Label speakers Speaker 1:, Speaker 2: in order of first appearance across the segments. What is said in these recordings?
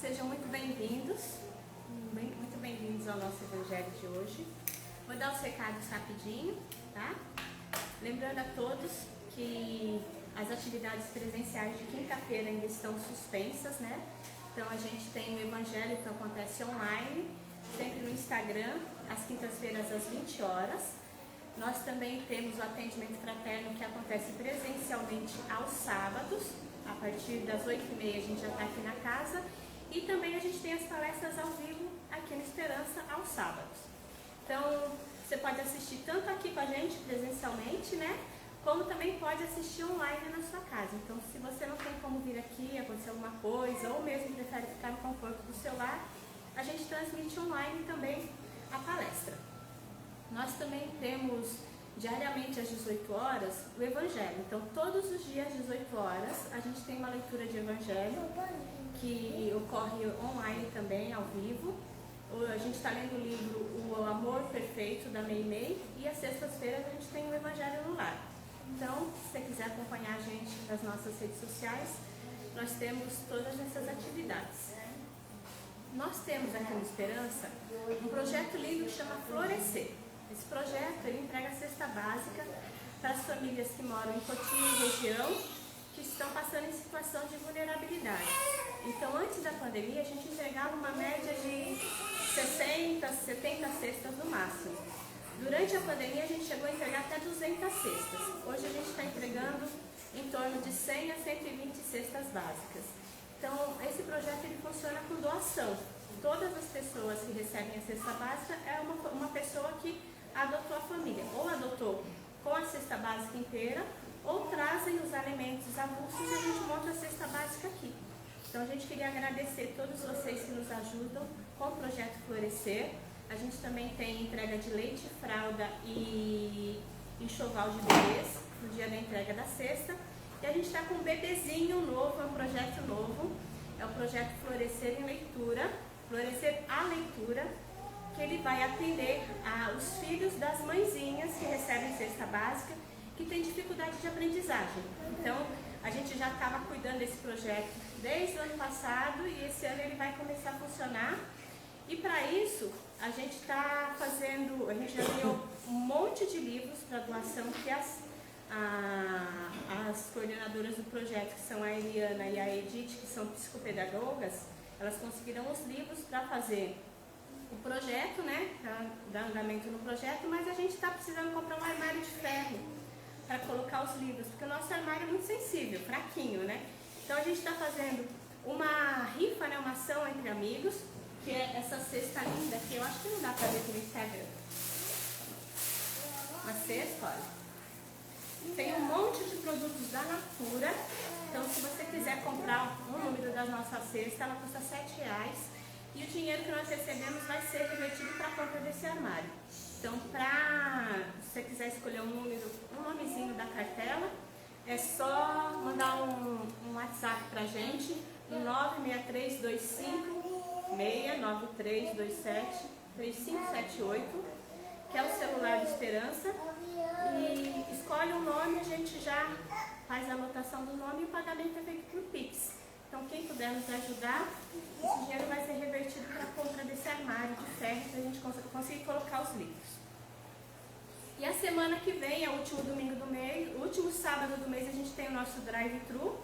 Speaker 1: sejam muito bem-vindos, muito bem-vindos ao nosso Evangelho de hoje. Vou dar os recados rapidinho, tá? Lembrando a todos que as atividades presenciais de quinta-feira ainda estão suspensas, né? Então a gente tem o Evangelho que acontece online, sempre no Instagram, às quintas-feiras às 20 horas. Nós também temos o atendimento fraterno que acontece presencialmente aos sábados. A partir das 8h30 a gente já está aqui na casa. E também a gente tem as palestras ao vivo aqui na Esperança aos sábados. Então, você pode assistir tanto aqui com a gente presencialmente, né? Como também pode assistir online na sua casa. Então, se você não tem como vir aqui, acontecer alguma coisa, ou mesmo prefere ficar no conforto do seu lar, a gente transmite online também a palestra. Nós também temos diariamente às 18 horas o Evangelho. Então, todos os dias às 18 horas a gente tem uma leitura de Evangelho que ocorre online também, ao vivo. A gente está lendo o livro O Amor Perfeito, da Mei Mei, e às sextas-feiras a gente tem o Evangelho no Lar. Então, se você quiser acompanhar a gente nas nossas redes sociais, nós temos todas essas atividades. Nós temos aqui no Esperança um projeto lindo que chama Florescer. Esse projeto ele entrega a cesta básica para as famílias que moram em Cotinho e região, que estão passando em situação de vulnerabilidade. Então, antes da pandemia, a gente entregava uma média de 60, 70 cestas no máximo. Durante a pandemia, a gente chegou a entregar até 200 cestas. Hoje, a gente está entregando em torno de 100 a 120 cestas básicas. Então, esse projeto ele funciona com doação. Todas as pessoas que recebem a cesta básica é uma pessoa que adotou a família, ou adotou com a cesta básica inteira, ou trazem os alimentos avulsos e a gente monta a cesta básica aqui. Então a gente queria agradecer a todos vocês que nos ajudam com o projeto Florescer. A gente também tem entrega de leite, fralda e enxoval de bebês no dia da entrega da cesta. E a gente está com um bebezinho novo, é um projeto novo, é o projeto Florescer em Leitura, Florescer a Leitura, que ele vai atender os filhos das mãezinhas que recebem cesta básica, que têm dificuldade de aprendizagem. Então, a gente já estava cuidando desse projeto desde o ano passado e esse ano ele vai começar a funcionar. E para isso, a gente está fazendo, a gente já ganhou um monte de livros para doação que as coordenadoras do projeto, que são a Eliana e a Edith, que são psicopedagogas, elas conseguiram os livros para fazer o projeto, né, para dar andamento no projeto, mas a gente está precisando comprar um armário de ferro para colocar os livros, porque o nosso armário é muito sensível, fraquinho, né? Então a gente está fazendo uma rifa, né, uma ação entre amigos, que é essa cesta linda aqui, eu acho que não dá para ver aqui no Instagram. Uma cesta, olha. Tem um monte de produtos da Natura, então se você quiser comprar um número da nossa cesta, ela custa R$7 e o dinheiro que nós recebemos vai ser revertido para a compra desse armário. Então, se você quiser escolher um número, um nomezinho da cartela, é só mandar um WhatsApp para a gente no 96325-69327-3578, que é o celular de Esperança, e escolhe um nome, a gente já faz a anotação do nome e o pagamento é feito por Pix. Então, quem puder nos ajudar, esse dinheiro vai ser revertido para a compra desse armário de ferro para a gente conseguir colocar os livros. E a semana que vem, é o último domingo do mês, o último sábado do mês, a gente tem o nosso drive-thru,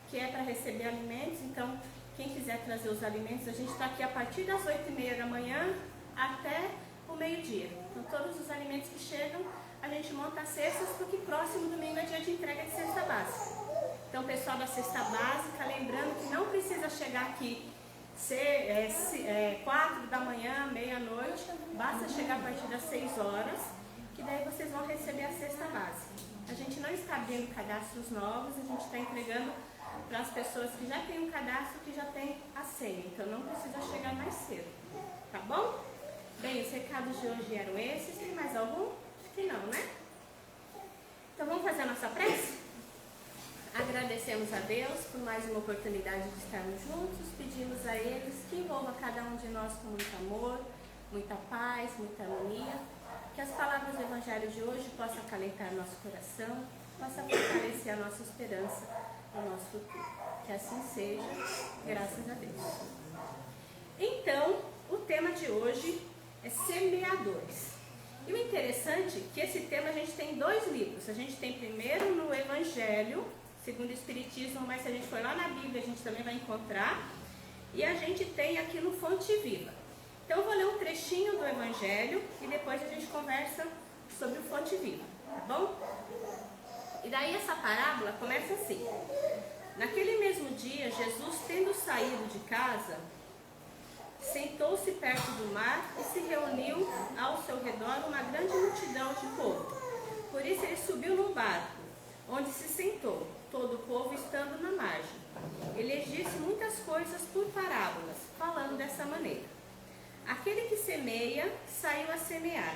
Speaker 1: que é para receber alimentos. Então, quem quiser trazer os alimentos, a gente está aqui a partir das 8h30 da manhã até o meio-dia. Então, todos os alimentos que chegam, a gente monta as cestas, porque próximo domingo é dia de entrega de cesta básica. Então, pessoal da cesta básica, lembrando que não precisa chegar aqui 4 da manhã, meia-noite, basta chegar a partir das 6 horas, que daí vocês vão receber a cesta básica. A gente não está abrindo cadastros novos, a gente está entregando para as pessoas que já têm um cadastro, que já tem a senha, então não precisa chegar mais cedo, tá bom? Bem, os recados de hoje eram esses, tem mais algum? Acho que não, né? Então vamos fazer a nossa prece? Agradecemos a Deus por mais uma oportunidade de estarmos juntos, pedimos a eles que envolva cada um de nós com muito amor, muita paz, muita harmonia, que as palavras do Evangelho de hoje possam acalentar nosso coração, possam fortalecer a nossa esperança no nosso futuro. Que Que assim seja, graças a Deus. Então, o tema de hoje é semeadores. E o interessante é que esse tema a gente tem em 2 livros. A gente tem primeiro no Evangelho, segundo o Espiritismo, mas se a gente for lá na Bíblia a gente também vai encontrar. E a gente tem aqui no Fonte Viva. Então eu vou ler um trechinho do Evangelho e depois a gente conversa sobre o Fonte Viva, tá bom? E daí essa parábola começa assim. Naquele mesmo dia, Jesus, tendo saído de casa, sentou-se perto do mar e se reuniu ao seu redor uma grande multidão de povo. Por isso ele subiu num barco, onde se sentou, todo o povo estando na margem. Ele lhes disse muitas coisas por parábolas, falando dessa maneira. Aquele que semeia, saiu a semear.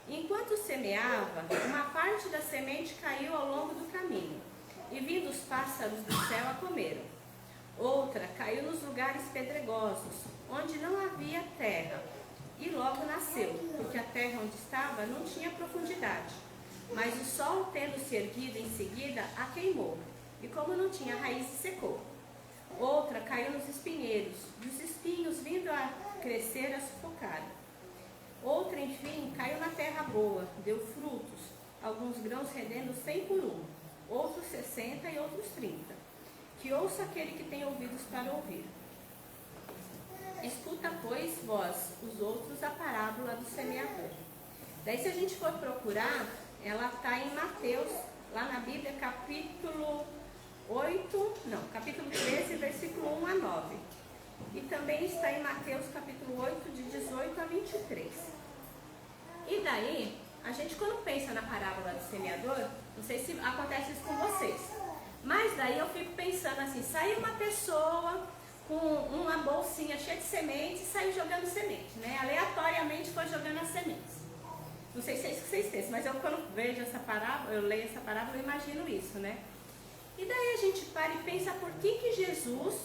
Speaker 1: Enquanto semeava, uma parte da semente caiu ao longo do caminho, e vindo os pássaros do céu a comeram. Outra caiu nos lugares pedregosos, onde não havia terra, e logo nasceu, porque a terra onde estava não tinha profundidade. Mas o sol, tendo se erguido em seguida, a queimou, e como não tinha raiz, secou. Outra caiu nos espinheiros, e os espinhos, vindo a crescer, a sufocaram. Outra, enfim, caiu na terra boa, deu frutos, alguns grãos rendendo 100 por 1, outros 60 e outros 30. Que ouça aquele que tem ouvidos para ouvir. Escuta, pois, vós, os outros, a parábola do semeador. Daí, se a gente for procurar, ela está em Mateus, lá na Bíblia, capítulo 13, versículo 1 a 9. E também está em Mateus, capítulo 8, de 18 a 23. E daí, a gente quando pensa na parábola do semeador, não sei se acontece isso com vocês, mas daí eu fico pensando assim, saiu uma pessoa com uma bolsinha cheia de sementes e saiu jogando semente, né? Aleatoriamente foi jogando as sementes. Não sei se é isso que vocês pensam, mas eu quando vejo essa parábola, eu leio essa parábola, eu imagino isso, né? E daí a gente para e pensa por que Jesus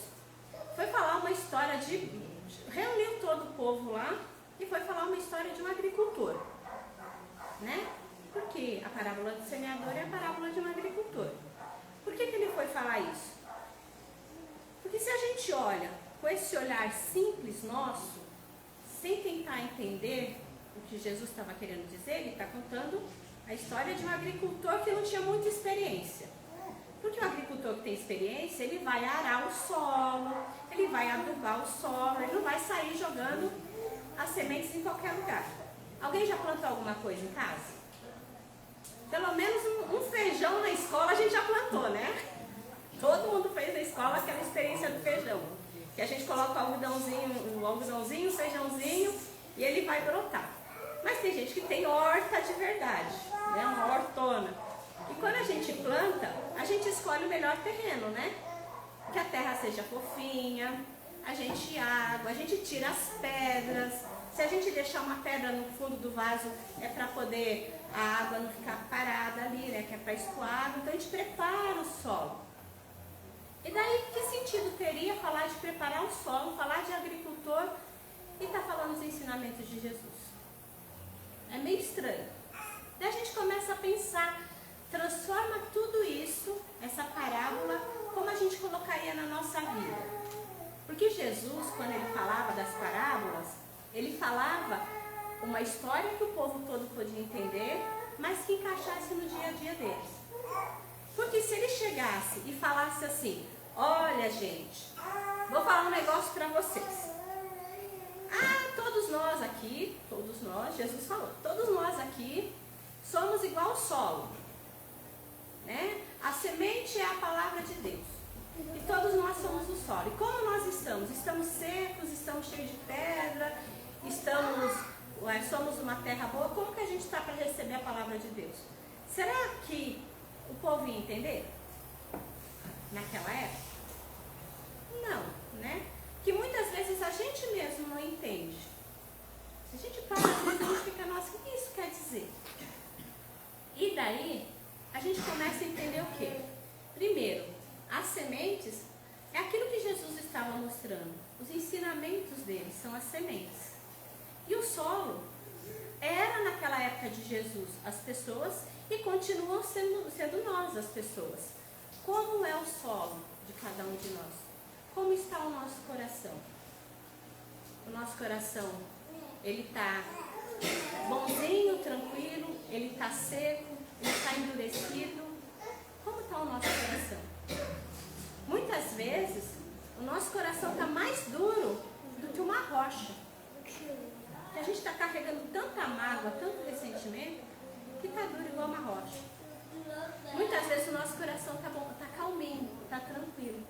Speaker 1: foi falar uma história reuniu todo o povo lá e foi falar uma história de um agricultor, né? Porque a parábola do semeador é a parábola de um agricultor. Por que ele foi falar isso? Porque se a gente olha com esse olhar simples nosso, sem tentar entender o que Jesus estava querendo dizer, ele está contando a história de um agricultor que não tinha muita experiência. Porque o agricultor que tem experiência, ele vai arar o solo, ele vai adubar o solo, ele não vai sair jogando as sementes em qualquer lugar. Alguém já plantou alguma coisa em casa? Pelo menos um feijão na escola a gente já plantou, né? Todo mundo fez na escola aquela experiência do feijão. Que a gente coloca o algodãozinho, o feijãozinho e ele vai brotar. Mas tem gente que tem horta de verdade, né? Uma hortona. E quando a gente planta, a gente escolhe o melhor terreno, né? Que a terra seja fofinha, a gente água, a gente tira as pedras. Se a gente deixar uma pedra no fundo do vaso, é para poder a água não ficar parada ali, né? Que é para escoar. Então a gente prepara o solo. E daí que sentido teria falar de preparar o solo, falar de agricultor e estar falando os ensinamentos de Jesus? É meio estranho. Daí a gente começa a pensar, transforma tudo isso, essa parábola, como a gente colocaria na nossa vida. Porque Jesus, quando ele falava das parábolas, ele falava uma história que o povo todo podia entender, mas que encaixasse no dia a dia deles. Porque se ele chegasse e falasse assim, olha gente, vou falar um negócio para vocês. Todos nós aqui, Jesus falou, todos nós aqui somos igual ao solo, né? A semente é a palavra de Deus. E todos nós somos o solo. E como nós estamos? Estamos secos, estamos cheios de pedra, somos uma terra boa. Como que a gente está para receber a palavra de Deus? Será que o povo ia entender? Naquela época? Não, né? Que muitas vezes a gente mesmo não entende. Se a gente para, às vezes a gente fica, nossa, o que isso quer dizer? E daí, a gente começa a entender o quê? Primeiro, as sementes é aquilo que Jesus estava mostrando. Os ensinamentos dele são as sementes. E o solo era naquela época de Jesus as pessoas e continuam sendo nós as pessoas. Como é o solo de cada um de nós. Como está o nosso coração? O nosso coração, ele está bonzinho, tranquilo, ele está seco, ele está endurecido? Como está o nosso coração? Muitas vezes, o nosso coração está mais duro do que uma rocha. A gente está carregando tanta mágoa, tanto ressentimento, que está duro igual uma rocha. Muitas vezes o nosso coração está bom, está calminho, está tranquilo.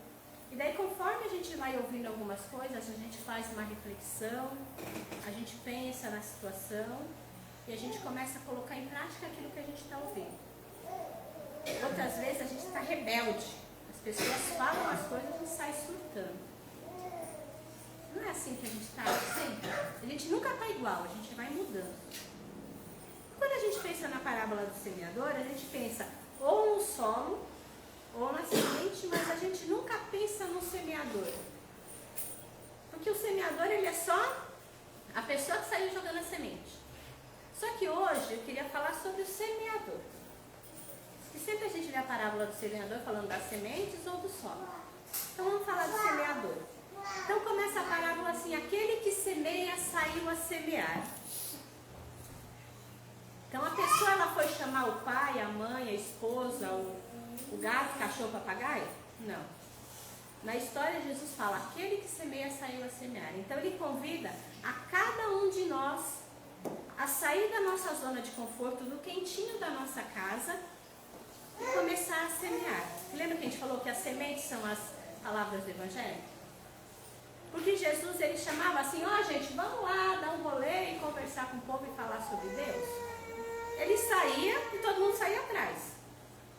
Speaker 1: E daí, conforme a gente vai ouvindo algumas coisas, a gente faz uma reflexão, a gente pensa na situação e a gente começa a colocar em prática aquilo que a gente está ouvindo. Outras vezes a gente está rebelde. As pessoas falam as coisas e a gente sai surtando. Não é assim que a gente está sempre. A gente nunca está igual, a gente vai mudando. Quando a gente pensa na parábola do semeador, a gente pensa ou no solo ou na semente, mas a gente nunca pensa no semeador. Porque o semeador, ele é só a pessoa que saiu jogando a semente. Só que hoje eu queria falar sobre o semeador. E sempre a gente vê a parábola do semeador falando das sementes ou do solo. Então vamos falar do semeador. Então começa a parábola assim: aquele que semeia saiu a semear. Então a pessoa, ela foi chamar o pai, a mãe, a esposa, o gato, o cachorro, o papagaio? Não. Na história Jesus fala: aquele que semeia saiu a semear. Então ele convida a cada um de nós a sair da nossa zona de conforto, do quentinho da nossa casa, e começar a semear. Lembra que a gente falou que as sementes são as palavras do Evangelho? Porque Jesus, ele chamava assim: ó, gente, vamos lá dar um rolê e conversar com o povo e falar sobre Deus. Ele saía e todo mundo saía atrás.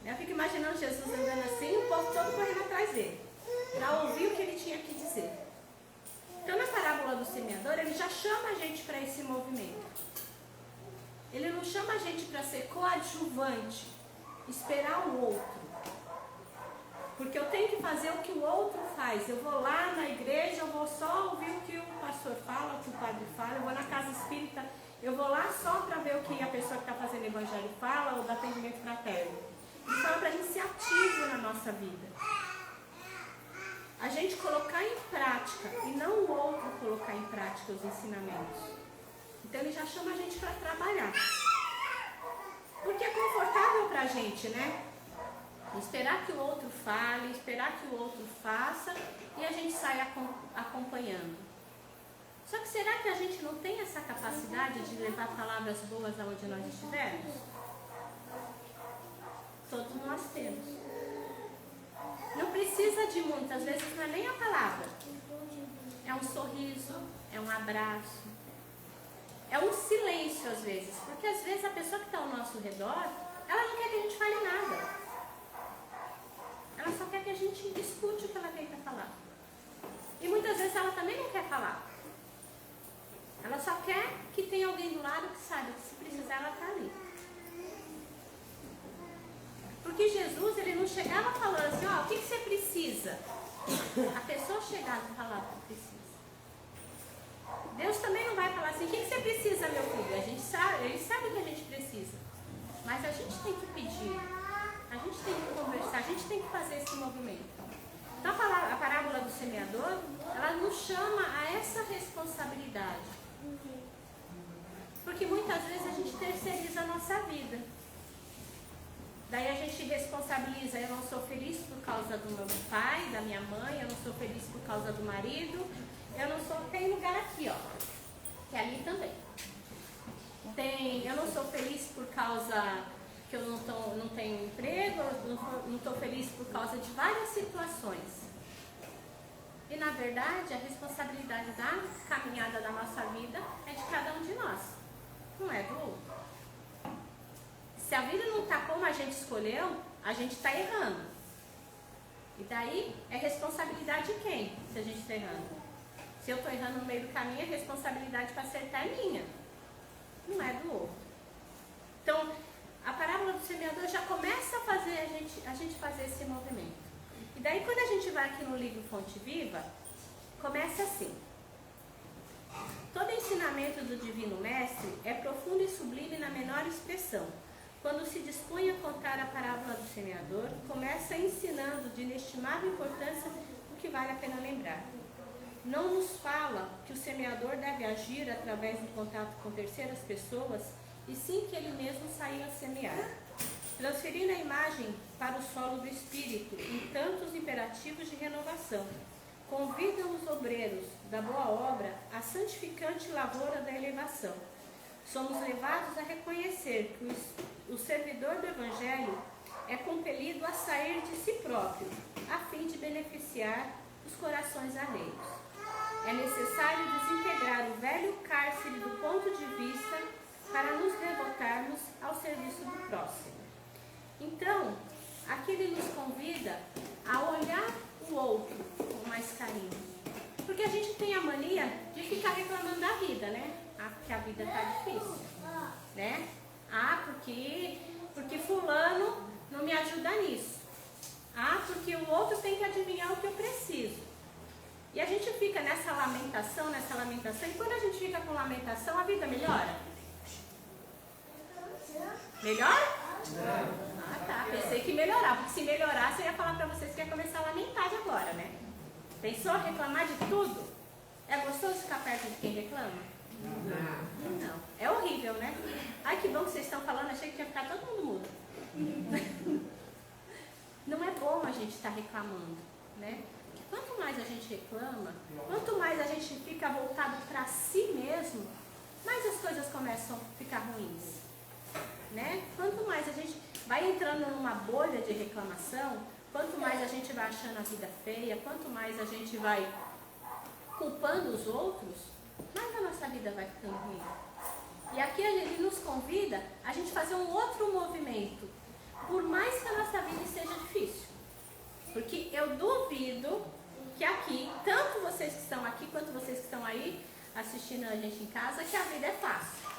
Speaker 1: Eu fico imaginando Jesus andando assim, o povo todo correndo atrás dele, para ouvir o que ele tinha que dizer. Então, na parábola do semeador, ele já chama a gente para esse movimento. Ele não chama a gente para ser coadjuvante, esperar o outro. Porque eu tenho que fazer o que o outro faz. Eu vou lá na igreja, eu vou só ouvir o que o pastor fala, o que o padre fala. Eu vou na casa espírita, eu vou lá só para ver o que a pessoa que está fazendo evangelho fala, ou do atendimento fraterno. Ele fala para a gente ser ativo na nossa vida. A gente colocar em prática, e não o outro colocar em prática os ensinamentos. Então ele já chama a gente para trabalhar. Porque é confortável para a gente, né? Esperar que o outro fale, esperar que o outro faça e a gente sai acompanhando. Só que será que a gente não tem essa capacidade de levar palavras boas aonde nós estivermos? Todos nós temos. Não precisa de muito, às vezes não é nem a palavra. É um sorriso, é um abraço, é um silêncio às vezes. Porque às vezes a pessoa que está ao nosso redor, ela não quer que a gente fale nada. Ela só quer que a gente escute o que ela tenta falar. E muitas vezes ela também não quer falar. Ela só quer que tenha alguém do lado que saiba que se precisar ela está ali. Porque Jesus, ele não chegava falando assim: ó, o que você precisa? A pessoa chegava e falava o que precisa. Deus também não vai falar assim: o que você precisa, meu filho? A gente sabe, ele sabe o que a gente precisa. Mas a gente tem que pedir. A gente tem que conversar, a gente tem que fazer esse movimento. Então a parábola do semeador, ela nos chama a essa responsabilidade. Porque muitas vezes a gente terceiriza a nossa vida. Daí a gente responsabiliza: eu não sou feliz por causa do meu pai, da minha mãe, eu não sou feliz por causa do marido, eu não sou... Tem lugar aqui, ó, que é ali também. Eu não sou feliz por causa... que eu não tenho emprego, eu não estou feliz por causa de várias situações. E na verdade, a responsabilidade da caminhada da nossa vida é de cada um de nós, não é do outro. Se a vida não está como a gente escolheu, a gente está errando. E daí é responsabilidade de quem, se a gente está errando? Se eu estou errando no meio do caminho, a responsabilidade para acertar é minha, não é do outro. Então, a parábola do semeador já começa a fazer a gente fazer esse movimento. E daí, quando a gente vai aqui no livro Fonte Viva, começa assim: todo ensinamento do Divino Mestre é profundo e sublime na menor expressão, quando se dispõe a contar a parábola do semeador, começa ensinando de inestimável importância o que vale a pena lembrar. Não nos fala que o semeador deve agir através do contato com terceiras pessoas, e sim que ele mesmo saiu a semear, transferindo a imagem para o solo do espírito em tantos imperativos de renovação. Convida os obreiros da boa obra à santificante lavoura da elevação. Somos levados a reconhecer que o servidor do Evangelho é compelido a sair de si próprio, a fim de beneficiar os corações alheios. É necessário desintegrar o velho cárcere do ponto de vista para nos devotarmos ao serviço do próximo. Então, aqui ele nos convida a olhar o outro com mais carinho. Porque a gente tem a mania de ficar reclamando da vida, né? Ah, porque a vida tá difícil, né? Ah, porque fulano não me ajuda nisso. Ah, porque o outro tem que adivinhar o que eu preciso. E a gente fica nessa lamentação, e quando a gente fica com lamentação, a vida melhora? Melhora? Ah, tá, pensei que melhorar, porque se melhorasse eu ia falar pra vocês que ia começar a lamentar de agora, né? Pensou reclamar de tudo? É gostoso ficar perto de quem reclama? Não. É horrível, né? Ai, que bom que vocês estão falando, achei que ia ficar todo mundo mudo. Não é bom a gente estar reclamando, né? Quanto mais a gente reclama, quanto mais a gente fica voltado para si mesmo, mais as coisas começam a ficar ruins, né? Quanto mais a gente vai entrando numa bolha de reclamação, quanto mais a gente vai achando a vida feia, quanto mais a gente vai culpando os outros, mais a nossa vida vai ficando ruim. E aqui ele nos convida a gente fazer um outro movimento, por mais que a nossa vida esteja difícil. Porque eu duvido que aqui, tanto vocês que estão aqui, quanto vocês que estão aí assistindo a gente em casa, que a vida é fácil.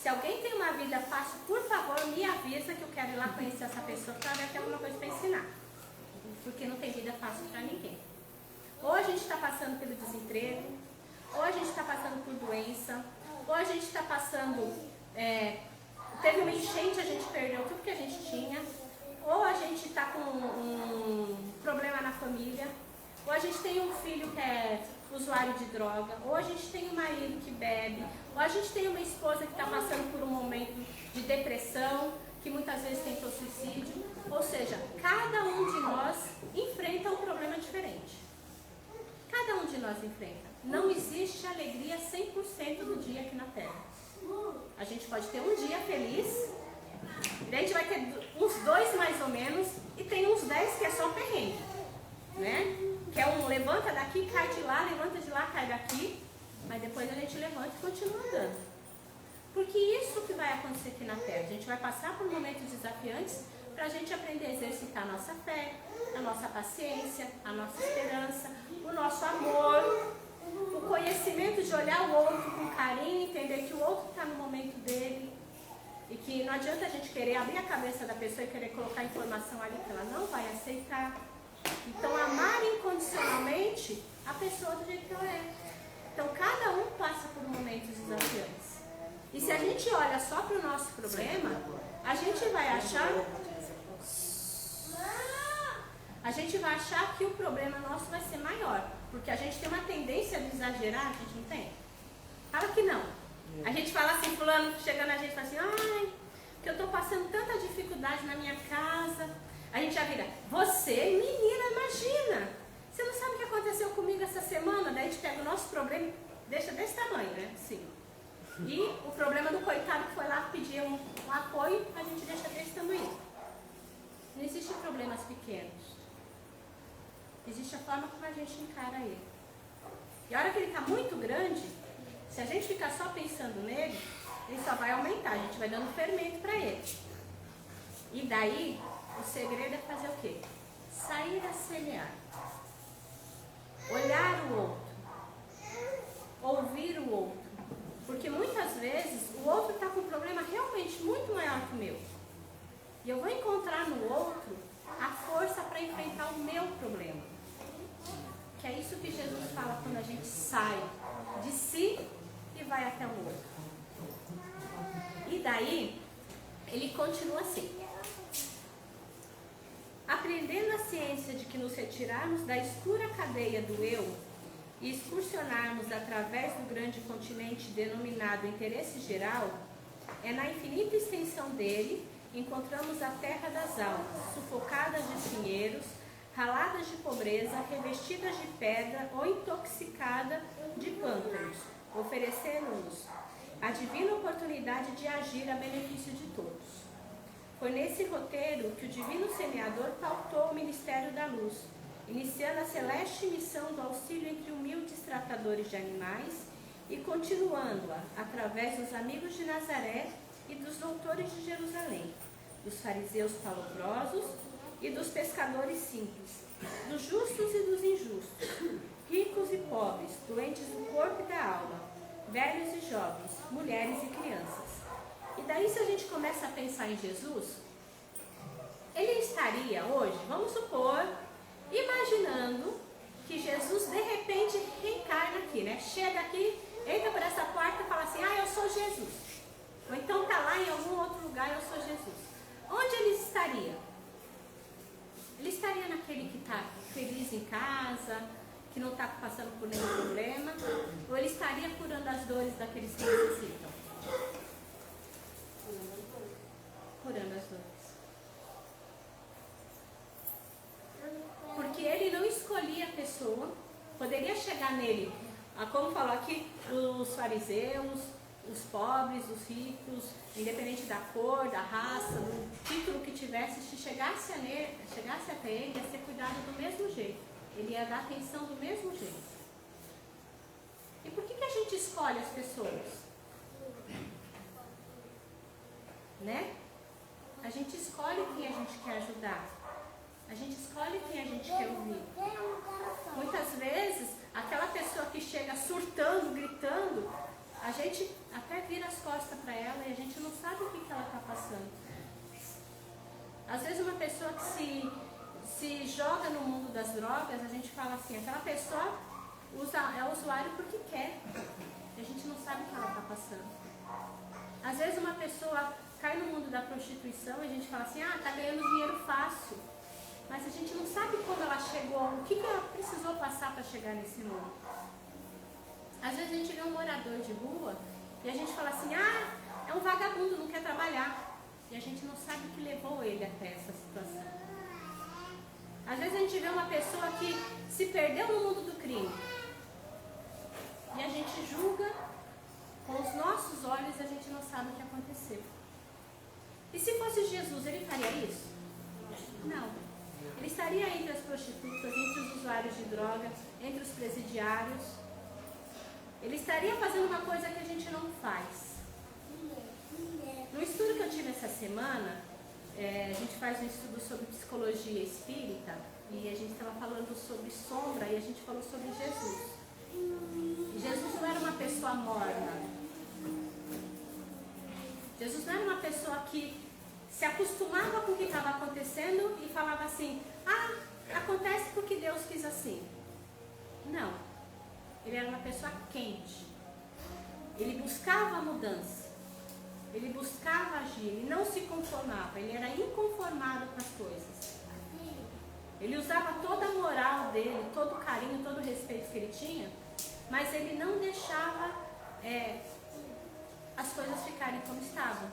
Speaker 1: Se alguém tem uma vida fácil, por favor, me avisa que eu quero ir lá conhecer essa pessoa para ver se tem alguma coisa para ensinar. Porque não tem vida fácil para ninguém. Ou a gente está passando pelo desemprego, ou a gente está passando por doença, ou a gente está passando... teve uma enchente, a gente perdeu tudo que a gente tinha, ou a gente está com um problema na família, ou a gente tem um filho que é usuário de droga, ou a gente tem um marido que bebe, ou a gente tem uma esposa que está passando por um momento de depressão, que muitas vezes tentou suicídio. Ou seja, cada um de nós enfrenta um problema diferente. Cada um de nós enfrenta. Não existe alegria 100% do dia aqui na Terra. A gente pode ter um dia feliz, a gente vai ter uns 2 mais ou menos, e tem uns 10 que é só perrengue, né? Que é um levanta daqui, cai de lá, levanta de lá, cai daqui, mas depois a gente levanta e continua andando. Porque isso que vai acontecer aqui na Terra. A gente vai passar por momentos desafiantes para a gente aprender a exercitar a nossa fé, a nossa paciência, a nossa esperança, o nosso amor, o conhecimento de olhar o outro com carinho, entender que o outro está no momento dele e que não adianta a gente querer abrir a cabeça da pessoa e querer colocar informação ali que ela não vai aceitar. Então, amar incondicionalmente a pessoa do jeito que ela é. Então, cada um passa por momentos desafiantes. E se a gente olha só para o nosso problema, a gente vai achar que o problema nosso vai ser maior. Porque a gente tem uma tendência de exagerar, a gente não tem? Fala que não. A gente fala assim, fulano chegando a gente fala assim, ai, que eu estou passando tanta dificuldade na minha casa. A gente já vira, você, menina, imagina. Você não sabe o que aconteceu comigo essa semana? Daí a gente pega o nosso problema, deixa desse tamanho, né? Sim. E o problema do coitado que foi lá pedir um apoio, a gente deixa desse tamanho. Não existem problemas pequenos. Existe a forma como a gente encara ele. E a hora que ele está muito grande, se a gente ficar só pensando nele, ele só vai aumentar, a gente vai dando fermento para ele. E daí, o segredo é fazer o quê? Sair a semear. Olhar o outro. Ouvir o outro. Porque muitas vezes o outro está com um problema realmente muito maior que o meu. E eu vou encontrar no outro a força para enfrentar o meu problema. Que é isso que Jesus fala quando a gente sai de si e vai até o outro. E daí, ele continua assim: aprendendo a ciência de que nos retirarmos da escura cadeia do eu e excursionarmos através do grande continente denominado interesse geral, é na infinita extensão dele encontramos a terra das almas, sufocadas de espinheiros, raladas de pobreza, revestidas de pedra ou intoxicada de pântanos, oferecendo-nos a divina oportunidade de agir a benefício de todos. Foi nesse roteiro que o divino semeador pautou o ministério da luz, iniciando a celeste missão do auxílio entre humildes tratadores de animais e continuando-a através dos amigos de Nazaré e dos doutores de Jerusalém, dos fariseus palabrosos e dos pescadores simples, dos justos e dos injustos, ricos e pobres, doentes do corpo e da alma, velhos e jovens, mulheres e crianças. E daí, se a gente começa a pensar em Jesus, ele estaria hoje, vamos supor, imaginando que Jesus de repente reencarna aqui, né? Chega aqui, entra por essa porta e fala assim: ah, eu sou Jesus. Ou então está lá em algum outro lugar: eu sou Jesus. Onde ele estaria? Ele estaria naquele que está feliz em casa, que não está passando por nenhum problema? Ou ele estaria curando as dores daqueles que necessitam? Curando as dores. Porque ele não escolhia a pessoa. Poderia chegar nele, como falou aqui, os fariseus, os pobres, os ricos, independente da cor, da raça, do título que tivesse, se chegasse até ele, ia ser cuidado do mesmo jeito. Ele ia dar atenção do mesmo jeito. E por que a gente escolhe as pessoas? Né? A gente escolhe quem a gente quer ajudar. A gente escolhe quem a gente quer ouvir. Muitas vezes, aquela pessoa que chega surtando, gritando, a gente até vira as costas para ela e a gente não sabe o que ela está passando. Às vezes uma pessoa que se joga no mundo das drogas, a gente fala assim: aquela pessoa é usuário porque quer. E a gente não sabe o que ela está passando. Às vezes uma pessoa cai no mundo da prostituição e a gente fala assim: ah, está ganhando dinheiro fácil. Mas a gente não sabe quando ela chegou, o que ela precisou passar para chegar nesse mundo. Às vezes a gente vê um morador de rua e a gente fala assim: ah, é um vagabundo, não quer trabalhar. E a gente não sabe o que levou ele até essa situação. Às vezes a gente vê uma pessoa que se perdeu no mundo do crime. E a gente julga com os nossos olhos e a gente não sabe o que aconteceu. E se fosse Jesus, ele faria isso? Não. Ele estaria entre as prostitutas, entre os usuários de droga, entre os presidiários. Ele estaria fazendo uma coisa que a gente não faz. No estudo que eu tive essa semana, a gente faz um estudo sobre psicologia espírita e a gente estava falando sobre sombra e a gente falou sobre Jesus. E Jesus não era uma pessoa morna. Jesus não era uma pessoa que se acostumava com o que estava acontecendo e falava assim: ah, acontece porque Deus quis assim. Não. Ele era uma pessoa quente. Ele buscava a mudança. Ele buscava agir. Ele não se conformava. Ele era inconformado com as coisas. Ele usava toda a moral dele, todo o carinho, todo o respeito que ele tinha, mas ele não deixava as coisas ficarem como estavam.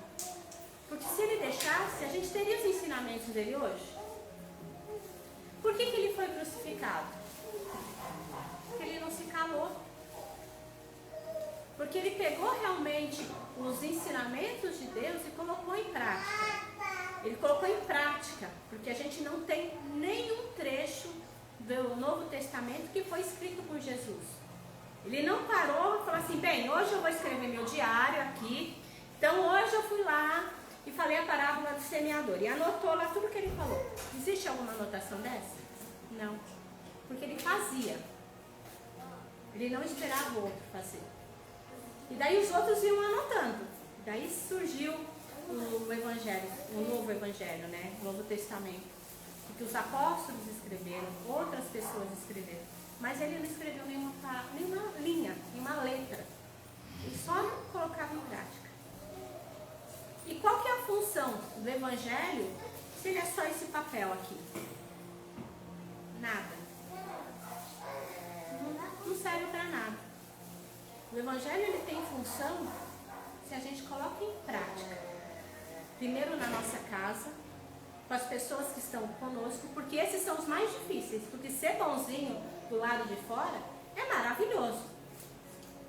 Speaker 1: Porque se ele deixasse, a gente teria os ensinamentos dele hoje. Por que ele foi crucificado? Porque ele não se calou. Porque ele pegou realmente os ensinamentos de Deus e colocou em prática. Ele colocou em prática, porque a gente não tem nenhum trecho do Novo Testamento que foi escrito por Jesus. Ele não parou e falou assim: bem, hoje eu vou escrever meu diário aqui, então hoje eu fui lá e falei a parábola do semeador e anotou lá tudo que ele falou. Existe alguma anotação dessa? Não. Porque ele fazia. Ele não esperava o outro fazer. E daí os outros iam anotando. Daí surgiu o Evangelho, o Novo Evangelho, né? O Novo Testamento. Que os apóstolos escreveram, outras pessoas escreveram. Mas ele não escreveu nenhuma linha, nenhuma letra. Ele só colocava em prática. E qual que é a função do Evangelho se ele é só esse papel aqui? Nada. Não serve para nada. O Evangelho ele tem função se a gente coloca em prática. Primeiro na nossa casa, com as pessoas que estão conosco, porque esses são os mais difíceis. Porque ser bonzinho do lado de fora é maravilhoso.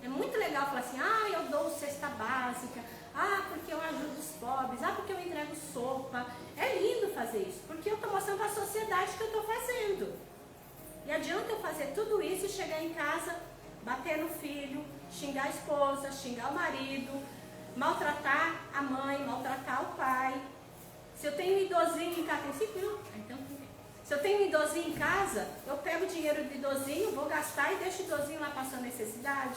Speaker 1: É muito legal falar assim, eu dou cesta básica, porque eu ajudo os pobres, porque eu entrego sopa. É lindo fazer isso, porque eu estou mostrando para a sociedade que eu estou fazendo. E adianta eu fazer tudo isso e chegar em casa, bater no filho, xingar a esposa, xingar o marido, maltratar a mãe, maltratar o pai. Se eu tenho um idosinho em casa, se eu tenho um idosinho em casa, eu pego o dinheiro do idosinho, vou gastar e deixo o idosinho lá passando necessidade.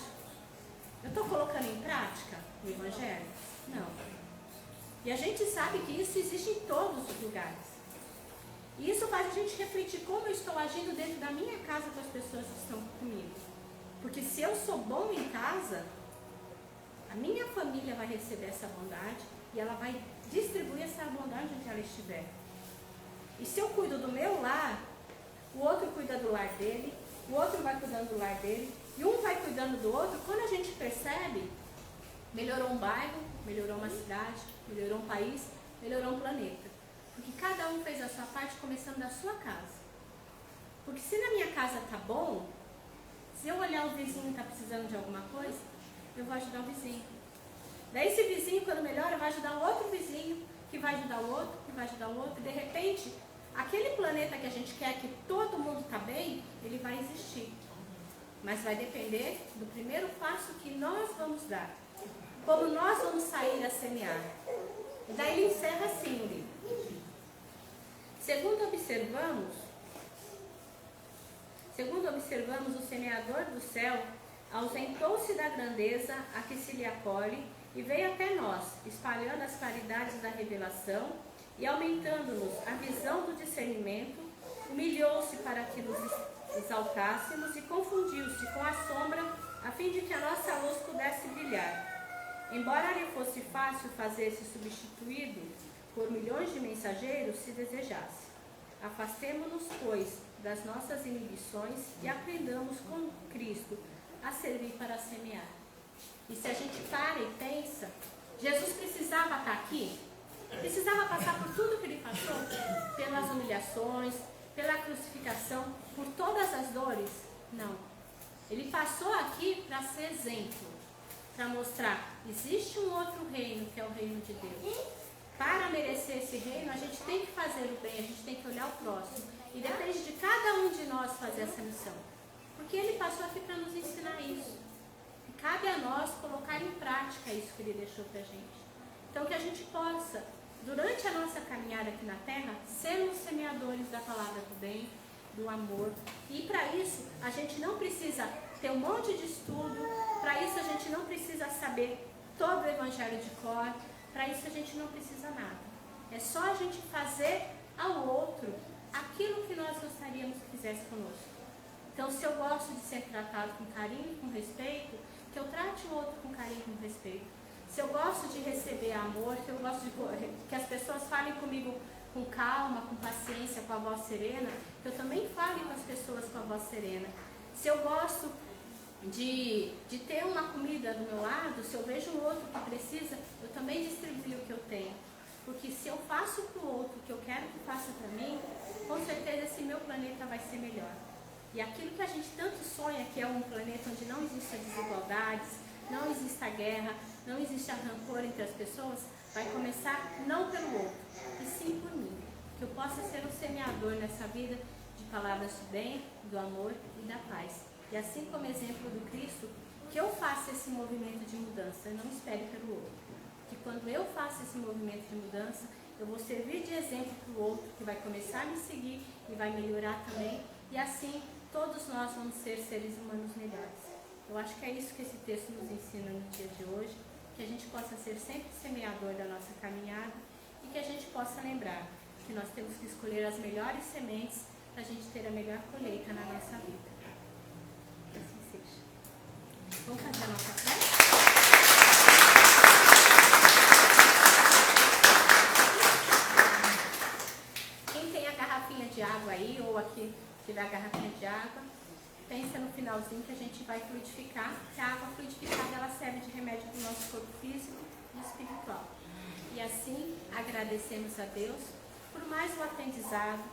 Speaker 1: Eu estou colocando em prática o Evangelho? Não. E a gente sabe que isso existe em todos os lugares. E isso faz a gente refletir como eu estou agindo dentro da minha casa com as pessoas que estão comigo. Porque se eu sou bom em casa, a minha família vai receber essa bondade e ela vai distribuir essa bondade onde ela estiver. E se eu cuido do meu lar, o outro cuida do lar dele, o outro vai cuidando do lar dele, e um vai cuidando do outro. Quando a gente percebe, melhorou um bairro, melhorou uma cidade, melhorou um país, melhorou um planeta. Porque cada um fez a sua parte começando da sua casa. Porque se na minha casa tá bom, se eu olhar o vizinho que está precisando de alguma coisa, eu vou ajudar o vizinho. Daí esse vizinho, quando melhora, vai ajudar o outro vizinho, que vai ajudar o outro, que vai ajudar o outro. E de repente, aquele planeta que a gente quer que todo mundo está bem, ele vai existir. Mas vai depender do primeiro passo que nós vamos dar. Como nós vamos sair a semear. E daí ele encerra assim o livro. Segundo observamos, o semeador do céu ausentou-se da grandeza a que se lhe acolhe e veio até nós, espalhando as claridades da revelação e aumentando-nos a visão do discernimento, humilhou-se para que nos exaltássemos e confundiu-se com a sombra a fim de que a nossa luz pudesse brilhar. Embora lhe fosse fácil fazer-se substituído por milhões de mensageiros, se desejasse. Afastemo-nos, pois, das nossas inibições e aprendamos com Cristo a servir para semear. E se a gente para e pensa, Jesus precisava estar aqui? Precisava passar por tudo que ele passou? Pelas humilhações, pela crucificação, por todas as dores? Não. Ele passou aqui para ser exemplo, para mostrar, existe um outro reino que é o reino de Deus. Para merecer esse reino, a gente tem que fazer o bem, a gente tem que olhar o próximo. E depende de cada um de nós fazer essa missão. Porque ele passou aqui para nos ensinar isso. E cabe a nós colocar em prática isso que ele deixou para a gente. Então que a gente possa, durante a nossa caminhada aqui na Terra, sermos semeadores da palavra do bem, do amor. E para isso, a gente não precisa ter um monte de estudo, para isso a gente não precisa saber todo o Evangelho de cor, para isso a gente não precisa nada. É só a gente fazer ao outro aquilo que nós gostaríamos que fizesse conosco. Então, se eu gosto de ser tratado com carinho e com respeito, que eu trate o outro com carinho e com respeito. Se eu gosto de receber amor, se eu gosto de que as pessoas falem comigo com calma, com paciência, com a voz serena, que eu também fale com as pessoas com a voz serena. Se eu gosto de ter uma comida do meu lado, se eu vejo um outro que precisa, eu também distribuo o que eu tenho. Porque se eu faço para o outro o que eu quero que faça para mim, com certeza esse meu planeta vai ser melhor. E aquilo que a gente tanto sonha, que é um planeta onde não existem desigualdades, não exista guerra, não exista rancor entre as pessoas, vai começar não pelo outro, e sim por mim. Que eu possa ser um semeador nessa vida de palavras de bem, do amor e da paz. E assim como exemplo do Cristo, que eu faça esse movimento de mudança e não espere pelo outro. Que quando eu faço esse movimento de mudança, eu vou servir de exemplo para o outro, que vai começar a me seguir e vai melhorar também. E assim, todos nós vamos ser seres humanos melhores. Eu acho que é isso que esse texto nos ensina no dia de hoje, que a gente possa ser sempre semeador da nossa caminhada e que a gente possa lembrar que nós temos que escolher as melhores sementes para a gente ter a melhor colheita na nossa vida. Que assim seja. Vamos fazer a nossa fé? finalzinho que a gente vai fluidificar, que a água fluidificada ela serve de remédio para o nosso corpo físico e espiritual. E assim agradecemos a Deus por mais um aprendizado,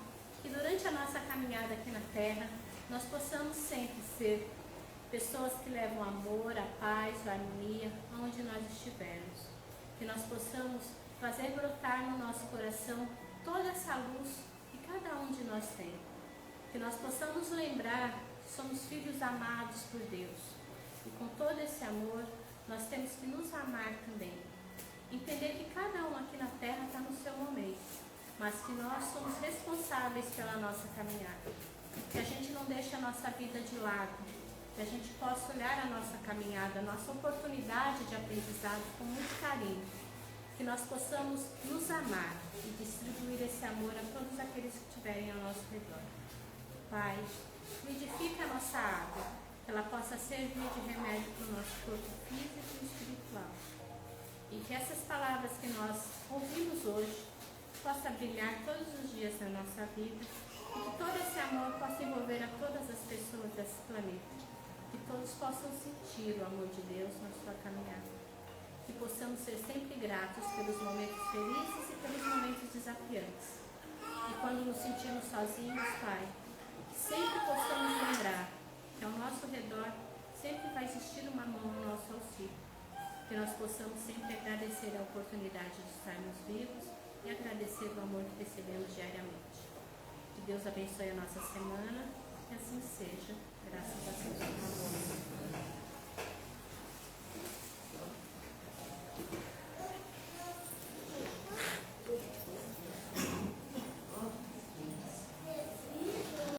Speaker 1: que durante a nossa caminhada aqui na Terra, nós possamos sempre ser pessoas que levam amor, a paz, a harmonia, aonde nós estivermos. Que nós possamos fazer brotar no nosso coração toda essa luz que cada um de nós tem. Que nós possamos lembrar que somos filhos amados por Deus. E com todo esse amor, nós temos que nos amar também. Entender que cada um aqui na Terra está no seu momento, mas que nós somos responsáveis pela nossa caminhada. Que a gente não deixe a nossa vida de lado, que a gente possa olhar a nossa caminhada, a nossa oportunidade de aprendizado com muito carinho. Que nós possamos nos amar e distribuir esse amor a todos aqueles que estiverem ao nosso redor. Pai, fluidifica a nossa água, que ela possa servir de remédio para o nosso corpo físico e espiritual. E que essas palavras que nós ouvimos hoje possa brilhar todos os dias na nossa vida e que todo esse amor possa envolver a todas as pessoas desse planeta. Que todos possam sentir o amor de Deus na sua caminhada. Que possamos ser sempre gratos pelos momentos felizes e pelos momentos desafiantes. E quando nos sentimos sozinhos, Pai, que sempre possamos lembrar que ao nosso redor sempre vai existir uma mão no nosso auxílio. Que nós possamos sempre agradecer a oportunidade de estarmos vivos e agradecer o amor que recebemos diariamente. Que Deus abençoe a nossa semana